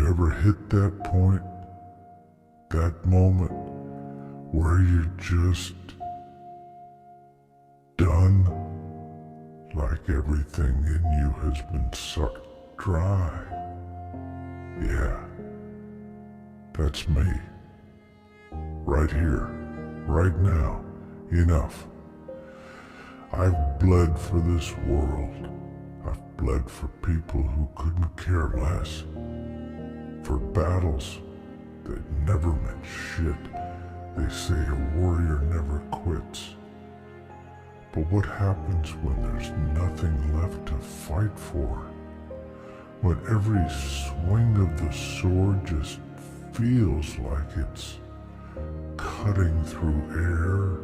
ever hit that point, that moment where you're just done, like everything in you has been sucked dry? Yeah, that's me. Right here, right now, enough. I've bled for this world. I've bled for people who couldn't care less. For battles that never meant shit. They say a warrior never quits. But what happens when there's nothing left to fight for? When every swing of the sword just feels like it's cutting through air,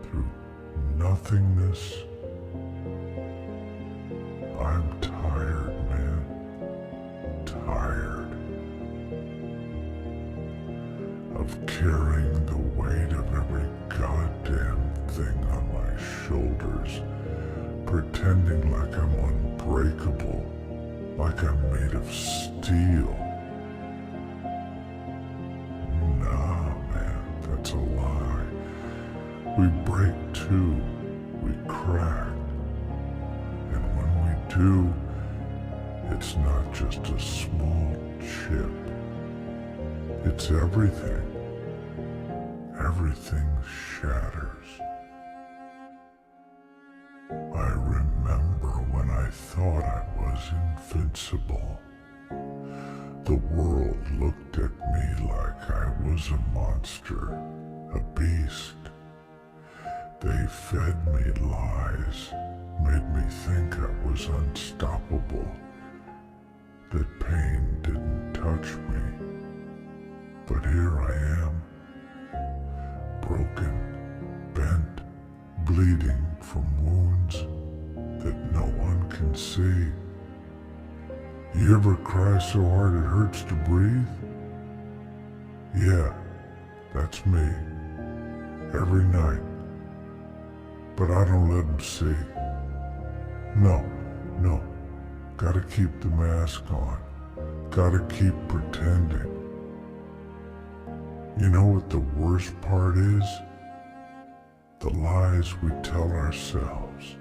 through nothingness? I'm tired, man. Tired of carrying the weight of every goddamn thing on my shoulders, pretending like I'm unbreakable, like I'm made of steel. Nah, man, that's a lie. We break too, we crack. And when we do, it's not just a small chip. It's everything. Everything shatters. I remember when I thought I was invincible. The world looked at me like I was a monster, a beast. They fed me lies, made me think I was unstoppable, that pain didn't touch me. But here I am, broken, bent, bleeding from wounds that no one can see. You ever cry so hard it hurts to breathe? Yeah, that's me, every night. But I don't let them see. No, gotta keep the mask on, gotta keep pretending. You know what the worst part is? The lies we tell ourselves.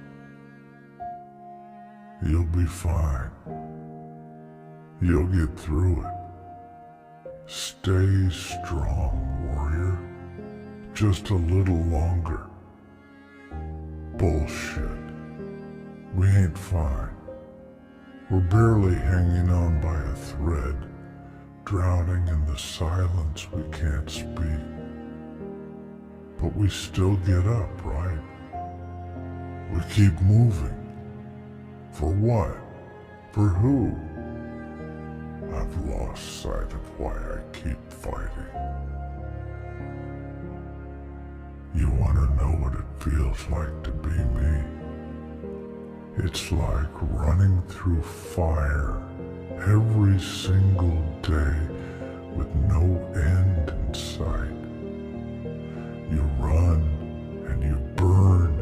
You'll be fine. You'll get through it. Stay strong, warrior. Just a little longer. Bullshit. We ain't fine. We're barely hanging on by a thread, drowning in the silence we can't speak. But we still get up, right? We keep moving. For what? For who? I've lost sight of why I keep fighting. You want to know what it feels like to be me? It's like running through fire every single day with no end in sight. You run and you burn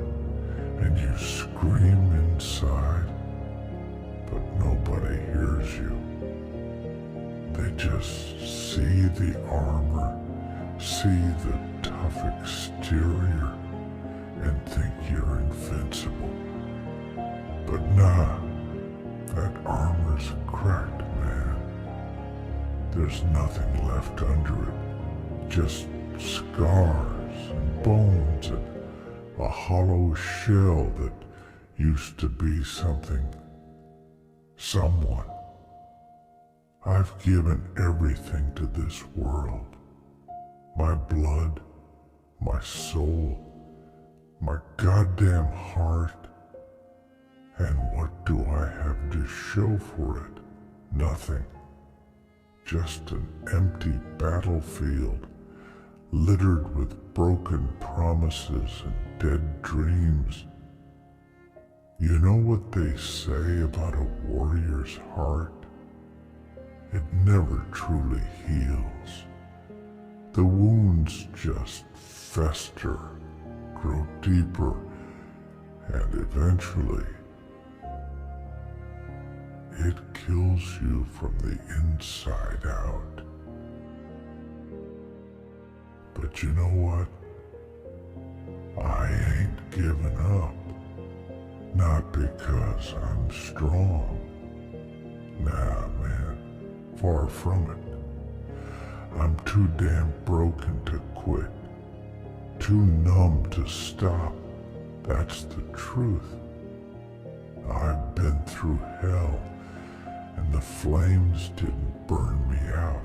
and you scream inside, but nobody hears you. They just see the armor, see the tough exterior, and think you're invincible. But nah, that armor's cracked, man. There's nothing left under it, just scars and bones and a hollow shell that used to be something, someone. I've given everything to this world. My blood, my soul, my goddamn heart. And what do I have to show for it? Nothing. Just an empty battlefield, littered with broken promises and dead dreams. You know what they say about a warrior's heart? It never truly heals. The wounds just fester, grow deeper, and eventually it kills you from the inside out. But you know what? I ain't giving up. Not because I'm strong. Nah, man, far from it. I'm too damn broken to quit. Too numb to stop. That's the truth. I've been through hell, and the flames didn't burn me out.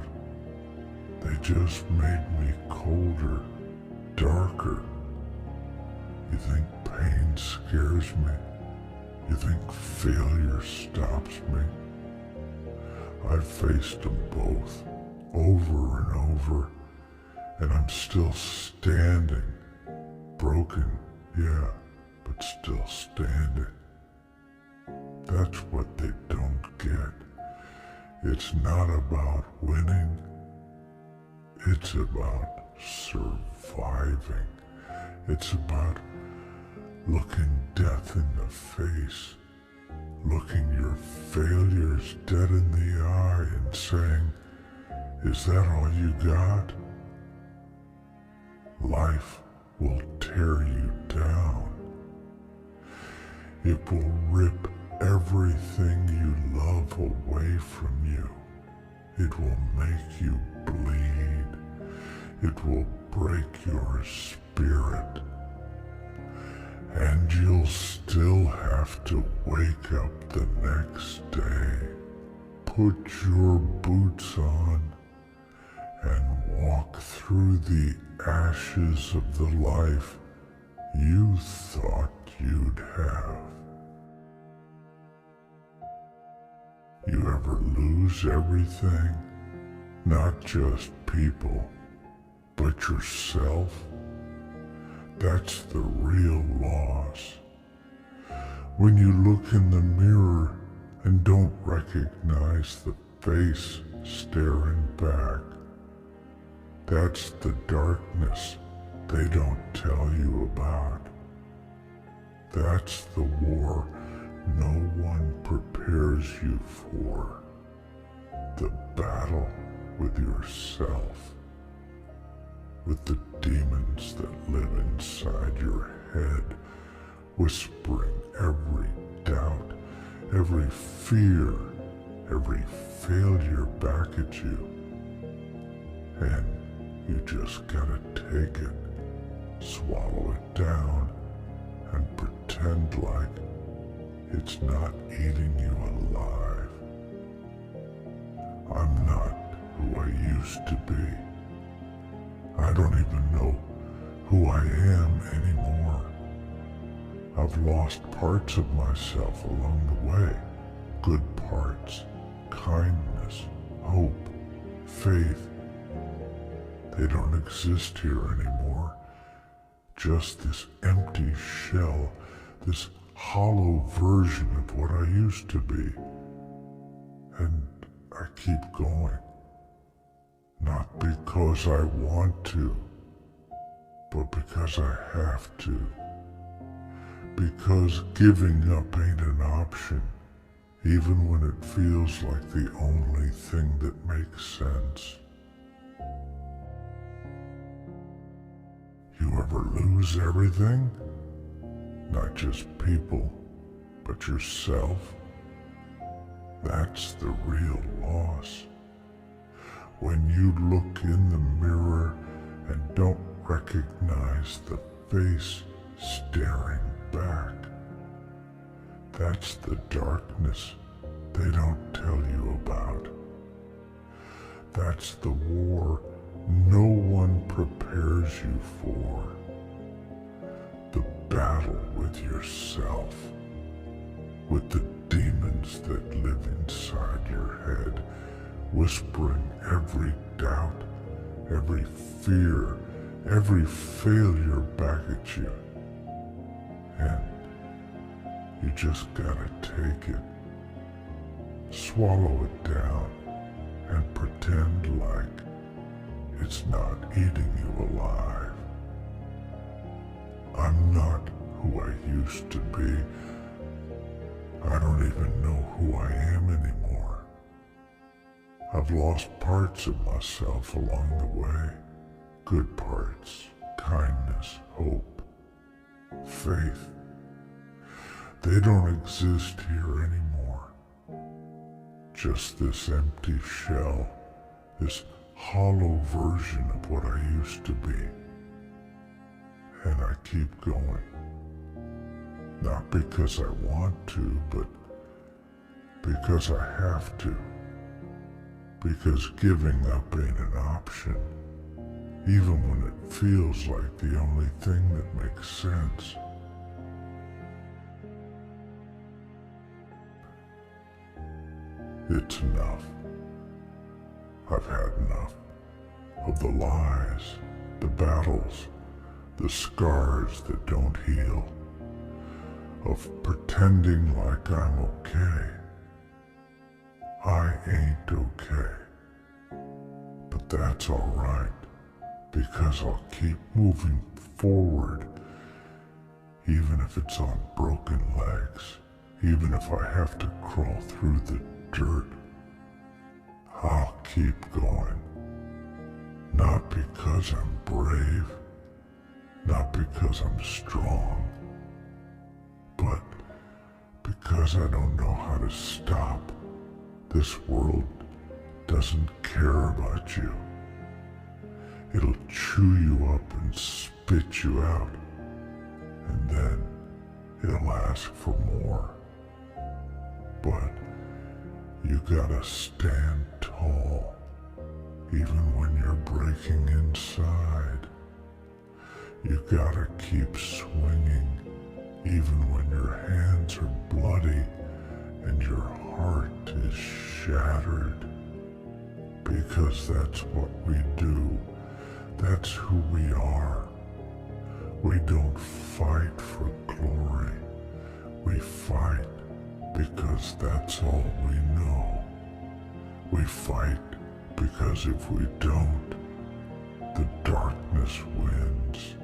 They just made me colder, darker. You think pain scares me? You think failure stops me? I've faced them both, over and over, and I'm still standing. Broken, yeah, but still standing. That's what they don't get. It's not about winning. It's about surviving. It's about looking death in the face, looking your failures dead in the eye and saying, "Is that all you got?" Life will tear you down. It will rip everything you love away from you. It will make you bleed. It will break your spirit. And you'll still have to wake up the next day, put your boots on, and walk through the ashes of the life you thought you'd have. You ever lose everything? Not just people, but yourself? That's the real loss. When you look in the mirror and don't recognize the face staring back, that's the darkness they don't tell you about. That's the war no one prepares you for. The battle with yourself, with the demons that live inside your head, whispering every doubt, every fear, every failure back at you. And you just gotta take it, swallow it down, and pretend like it's not eating you alive. I'm not who I used to be. I don't even know who I am anymore. I've lost parts of myself along the way. Good parts, kindness, hope, faith. They don't exist here anymore. Just this empty shell, this hollow version of what I used to be. And I keep going. Not because I want to, but because I have to. Because giving up ain't an option, even when it feels like the only thing that makes sense. You ever lose everything? Not just people, but yourself? That's the real loss. When you look in the mirror and don't recognize the face staring back, that's the darkness they don't tell you about. That's the war no one prepares you for. The battle with yourself, with the demons that live inside your head, whispering every doubt, every fear, every failure back at you. And you just gotta take it, swallow it down, and pretend like it's not eating you alive. I'm not who I used to be. I don't even know who I am anymore. I've lost parts of myself along the way. Good parts, kindness, hope, faith. They don't exist here anymore. Just this empty shell, this hollow version of what I used to be. And I keep going. Not because I want to, but because I have to. Because giving up ain't an option, even when it feels like the only thing that makes sense. It's enough. I've had enough of the lies, the battles, the scars that don't heal, of pretending like I'm okay. I ain't okay. But that's all right, because I'll keep moving forward, even if it's on broken legs, even if I have to crawl through the dirt. I'll keep going. Not because I'm brave, not because I'm strong, but because I don't know how to stop. This world doesn't care about you. It'll chew you up and spit you out, and then it'll ask for more. But you gotta stand tall, even when you're breaking inside. You gotta keep swinging, even when your hands are bloody and your heart is shattered. Because that's what we do. That's who we are. We don't fight for glory. We fight because that's all we know. We fight because if we don't, the darkness wins.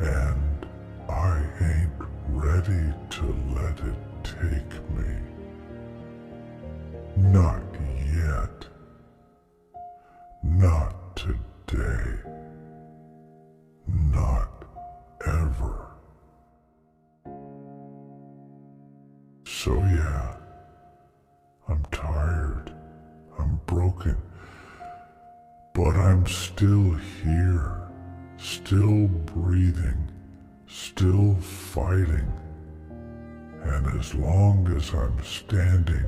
And I ain't ready to let it take me. Not yet. Not today. Not ever. So yeah, I'm tired. I'm broken. But I'm still here. Still breathing. Still fighting. And as long as I'm standing,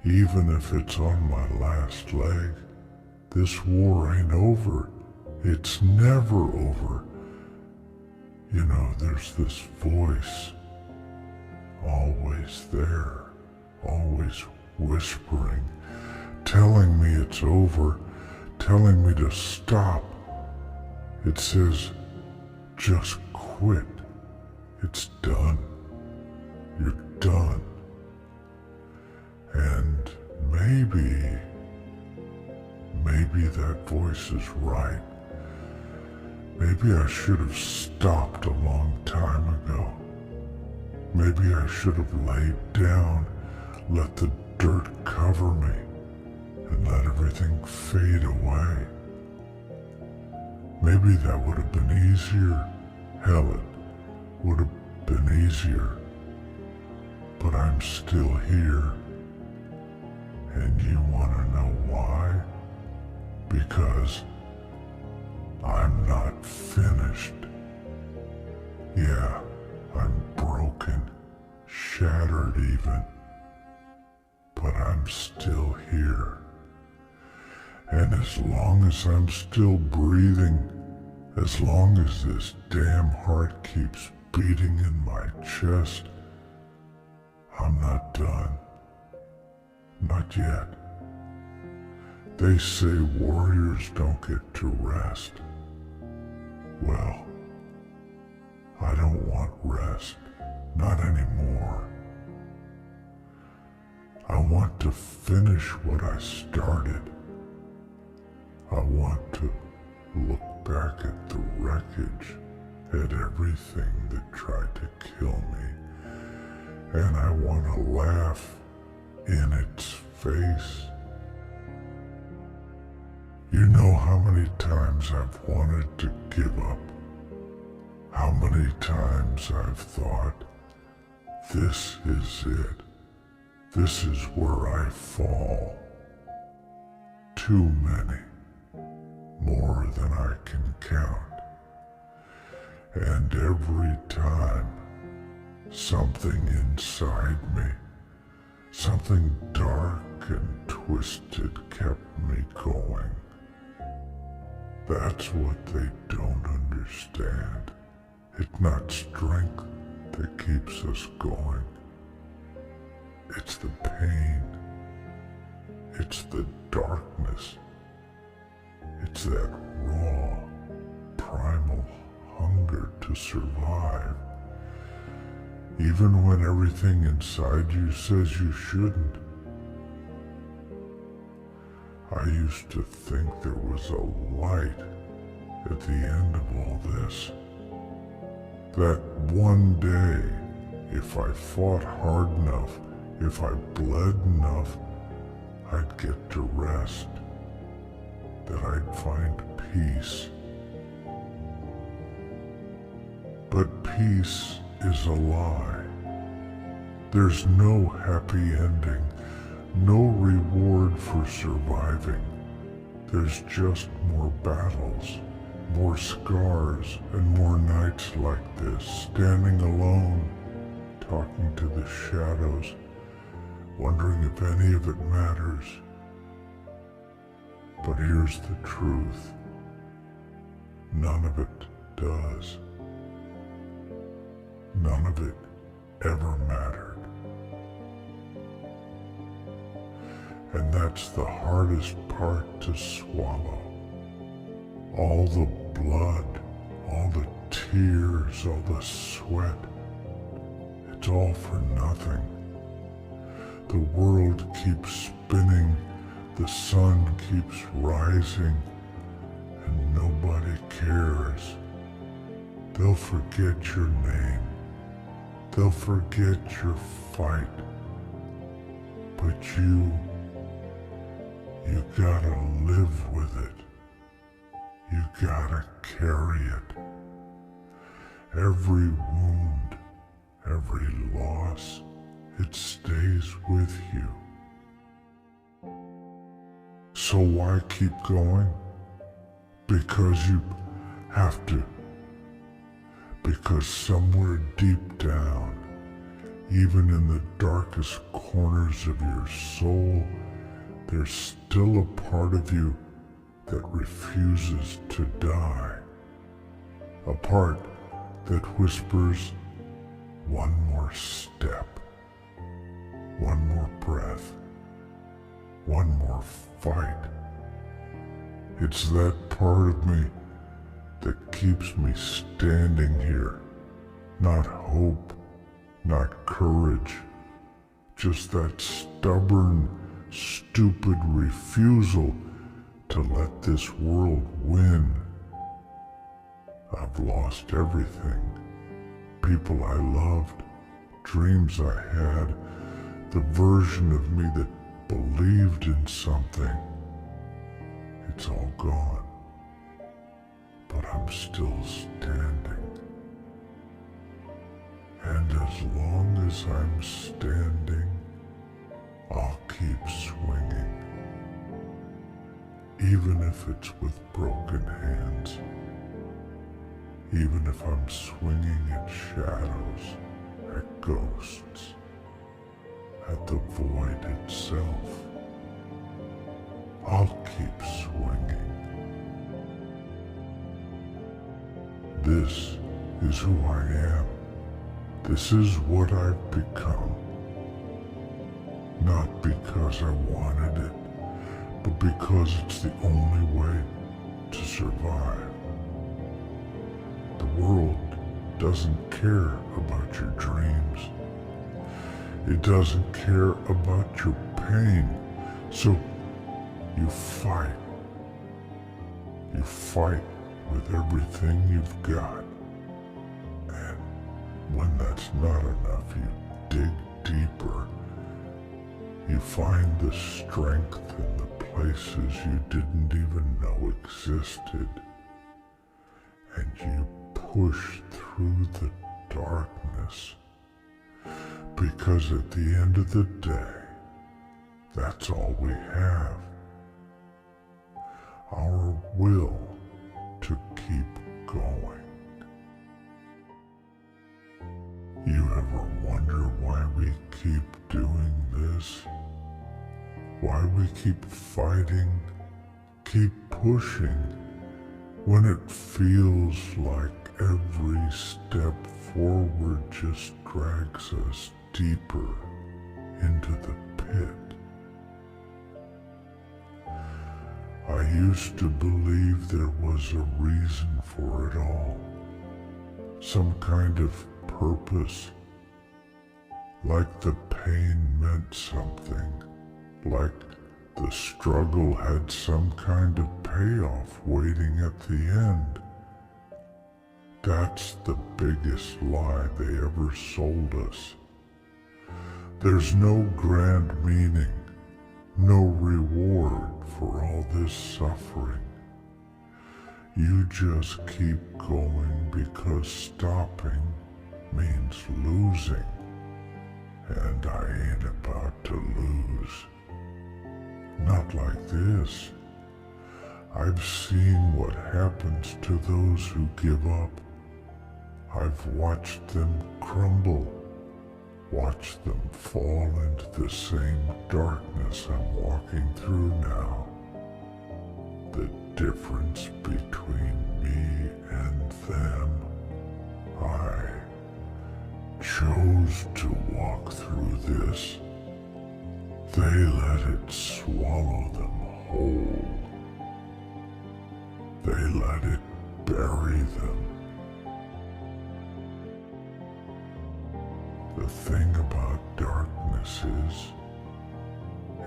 even if it's on my last leg, this war ain't over. It's never over. You know, there's this voice, always there, always whispering, telling me it's over, telling me to stop. It says, just quit. It's done. You're done. And maybe that voice is right. Maybe I should have stopped a long time ago. Maybe I should have laid down, let the dirt cover me, and let everything fade away. Maybe that would have been easier. Hell, it would have been easier. But I'm still here. And you want to know why? Because I'm not finished. Yeah, I'm broken, shattered even. But I'm still here. And as long as I'm still breathing, as long as this damn heart keeps beating in my chest, I'm not done. Not yet. They say warriors don't get to rest. Well, I don't want rest. Not anymore. I want to finish what I started. I want to look back at the wreckage, at everything that tried to kill me, and I want to laugh in its face. You know how many times I've wanted to give up, how many times I've thought, this is it, this is where I fall. Too many, more than I can count. And every time, something inside me, something dark and twisted kept me going. That's what they don't understand. It's not strength that keeps us going. It's the pain. It's the darkness. It's that raw, primal hunger to survive. Even when everything inside you says you shouldn't. I used to think there was a light at the end of all this. That one day, if I fought hard enough, if I bled enough, I'd get to rest. That I'd find peace. But peace is a lie. There's no happy ending, no reward for surviving. There's just more battles, more scars, and more nights like this, standing alone, talking to the shadows, wondering if any of it matters. But here's the truth. None of it does. None of it ever mattered. And that's the hardest part to swallow. All the blood, all the tears, all the sweat, it's all for nothing. The world keeps spinning, the sun keeps rising, and nobody cares. They'll forget your name. They'll forget your fight. But you gotta live with it. You gotta carry it. Every wound, every loss, it stays with you. So why keep going? Because you have to. Because somewhere deep down, even in the darkest corners of your soul, there's still a part of you that refuses to die. A part that whispers, one more step, one more breath, one more fight. It's that part of me that keeps me standing here. Not hope, not courage, just that stubborn, stupid refusal to let this world win. I've lost everything. People I loved, dreams I had, the version of me that believed in something. It's all gone. But I'm still standing. And as long as I'm standing, I'll keep swinging. Even if it's with broken hands. Even if I'm swinging at shadows, at ghosts, at the void itself. I'll keep swinging. This is who I am. This is what I've become. Not because I wanted it, but because it's the only way to survive. The world doesn't care about your dreams. It doesn't care about your pain. So you fight. You fight with everything you've got. And when that's not enough, you dig deeper, you find the strength in the places you didn't even know existed, and you push through the darkness, because at the end of the day, that's all we have. Our will to keep going. You ever wonder why we keep doing this? Why we keep fighting, keep pushing, when it feels like every step forward just drags us deeper into the pit? I used to believe there was a reason for it all, some kind of purpose, like the pain meant something, like the struggle had some kind of payoff waiting at the end. That's the biggest lie they ever sold us. There's no grand meaning, no reward for all this suffering. You just keep going because stopping means losing, and I ain't about to lose. Not like this. I've seen what happens to those who give up. I've watched them crumble, watched them fall into the same darkness I'm walking through now. The difference between me and them, I chose to walk through this. They let it swallow them whole. They let it bury them. The thing about darkness is,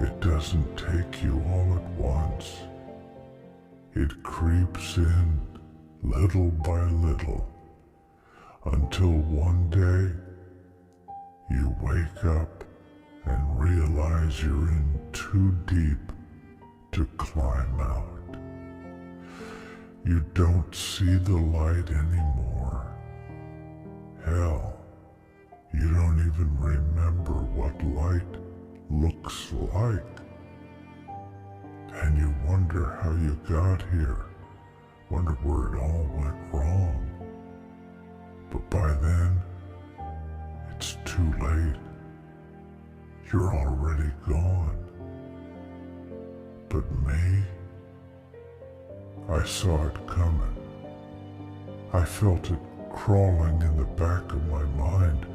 it doesn't take you all at once. It creeps in little by little, until one day you wake up and realize you're in too deep to climb out. You don't see the light anymore. Hell, you don't even remember what light looks like. And you wonder how you got here, wonder where it all went wrong. But by then, it's too late. You're already gone. But me, I saw it coming. I felt it crawling in the back of my mind,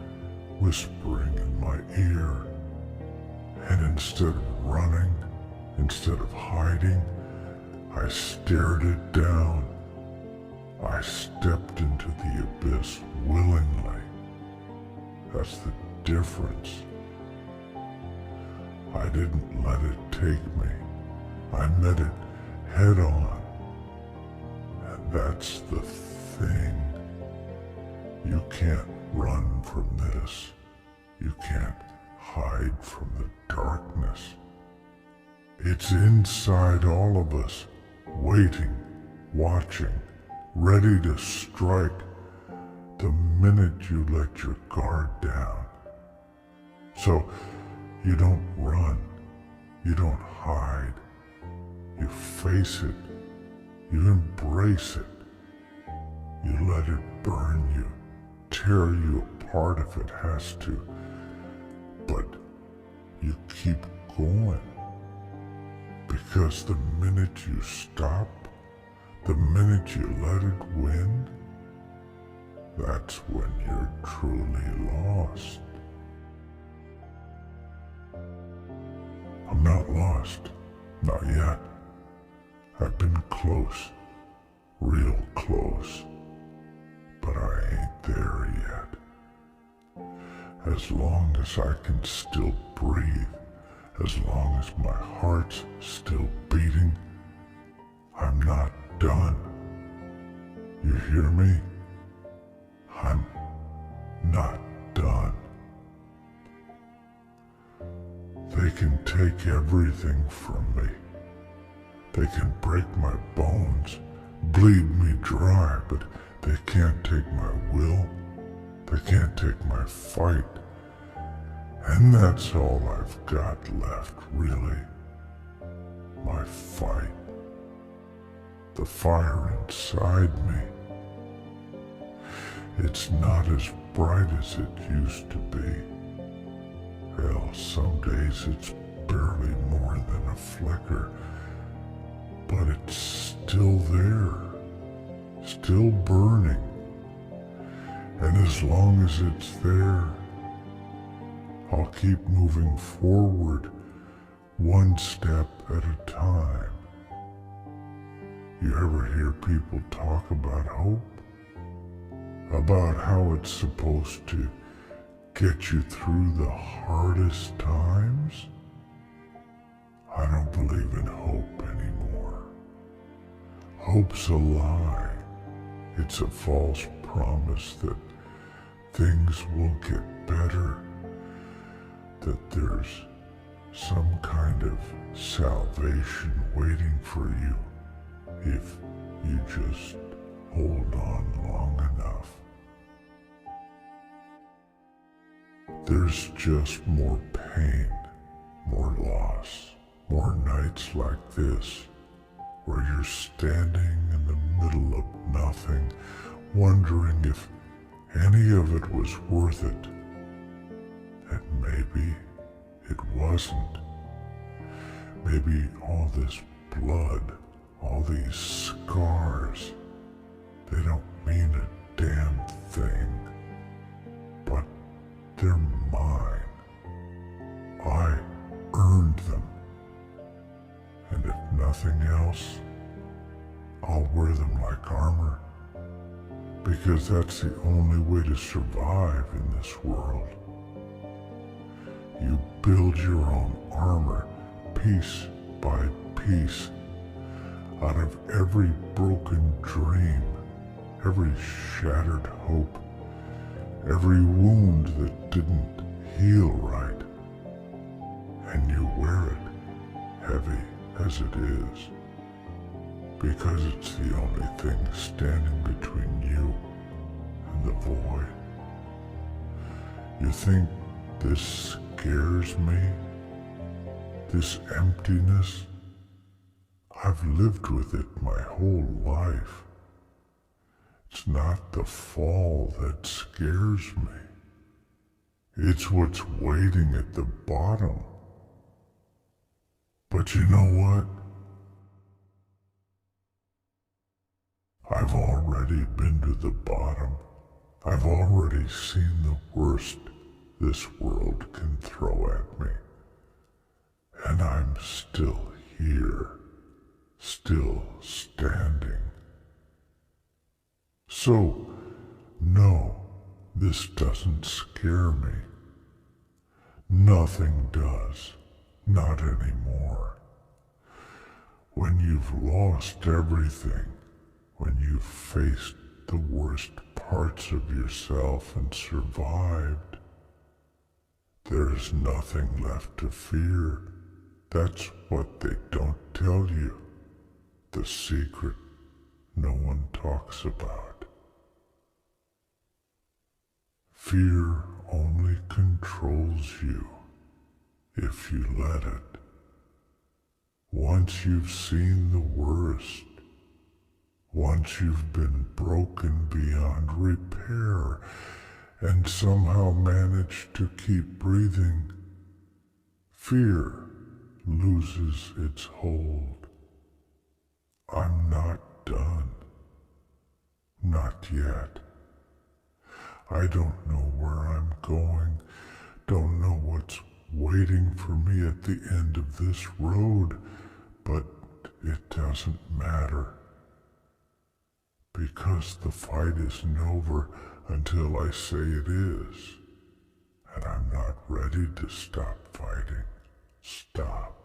whispering in my ear. And instead of running, instead of hiding, I stared it down. I stepped into the abyss willingly. That's the difference. I didn't let it take me. I met it head on. And that's the thing. You can't run from this. You can't hide from the darkness. It's inside all of us, waiting, watching, ready to strike the minute you let your guard down. So you don't run, you don't hide, you face it, you embrace it, you let it burn you, tear you apart if it has to, but you keep going. Because the minute you stop, the minute you let it win, that's when you're truly lost. I'm not lost, not yet. I've been close, real close, but I ain't there yet. As long as I can still breathe, as long as my heart's still beating, I'm not done. You hear me? I'm not done. can take everything from me. They can break my bones, bleed me dry, but they can't take my will. They can't take my fight. And that's all I've got left, really. My fight. The fire inside me. It's not as bright as it used to be. Hell, some days it's barely more than a flicker. But it's still there. Still burning. And as long as it's there, I'll keep moving forward, one step at a time. You ever hear people talk about hope? About how it's supposed to get you through the hardest times? I don't believe in hope anymore. Hope's a lie. It's a false promise that things will get better, that there's some kind of salvation waiting for you if you just hold on long enough. There's just more pain, more loss, more nights like this, where you're standing in the middle of nothing, wondering if any of it was worth it. And maybe it wasn't. Maybe all this blood, all these scars, they don't mean a damn thing. But they're mine. I earned them. And if nothing else, I'll wear them like armor. Because that's the only way to survive in this world. You build your own armor, piece by piece, out of every broken dream, every shattered hope, every wound that didn't heal right. And you wear it, heavy as it is, because it's the only thing standing between you and the void. You think this scares me? This emptiness? I've lived with it my whole life. It's not the fall that scares me. It's what's waiting at the bottom. But you know what? I've already been to the bottom. I've already seen the worst this world can throw at me. And I'm still here, still standing. So, no, this doesn't scare me. Nothing does, not anymore. When you've lost everything, when you've faced the worst parts of yourself and survived, there's nothing left to fear. That's what they don't tell you. The secret no one talks about. Fear only controls you if you let it. Once you've seen the worst, once you've been broken beyond repair and somehow managed to keep breathing, fear loses its hold. I'm not done. Not yet. I don't know where I'm going, don't know what's waiting for me at the end of this road, but it doesn't matter. Because the fight isn't over until I say it is. And I'm not ready to stop fighting. Stop.